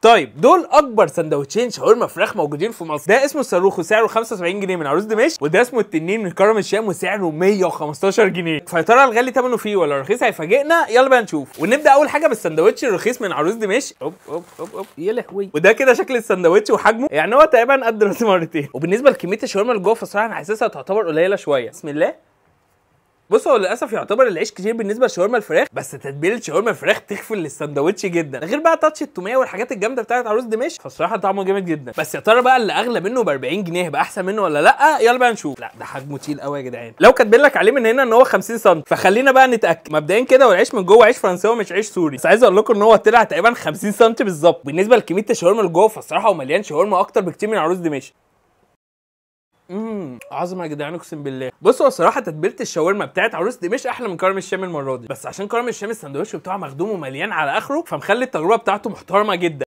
طيب دول اكبر سندوتشين شاورما فراخ موجودين في مصر. ده اسمه الصاروخ وسعره 75 جنيه من عروس دمشق، وده اسمه التنين من كرم الشام وسعره 115 جنيه. فيا ترى الغالي ثمنه فيه ولا الرخيص هيفاجئنا؟ يلا بقى نشوف. ونبدا اول حاجه بالسندوتش الرخيص من عروس دمشق. اوب اوب اوب اوب يا لهوي. وده كده شكل السندوتش وحجمه، يعني هو تقريبا قد راسي مرتين. وبالنسبه لكميه الشاورما اللي جوه فصراحه انا حاسسها تعتبر قليله شويه. بسم الله. بص هو للاسف يعتبر العيش كتير بالنسبه لشاورما الفراخ، بس تتبيله شاورما الفراخ تغفل للساندوتش جدا، غير بقى تاتش التوميه والحاجات الجامده بتاعت عروس دمشق، فالصراحه طعمه جامد جدا. بس يا ترى بقى اللي اغلى منه ب 40 جنيه هيبقى احسن منه ولا لا؟ يلا بقى نشوف. لا ده حجمه تقيل قوي يا جدعان، لو كاتبين لك عليه من هنا ان هو 50 سم، فخلينا بقى نتاكد مبدئيا كده. والعيش من جوه عيش فرنساوي مش عيش سوري، بس عايز اقول لكم ان هو طلع تقريبا 50 سم بالظبط. بالنسبه لكميه الشاورما اللي جوه فالصراحه هو مليان شاورما اكتر بكتير من عروس دمشق. عظمه يا جدعان اقسم بالله. بصوا الصراحه تتبيله الشاورما بتاعت عروس دمشق احلى من كرم الشام المره دي، بس عشان كرم الشام السندوتش بتاعه مخدوم ومليان على اخره فمخلي التجربه بتاعته محترمه جدا.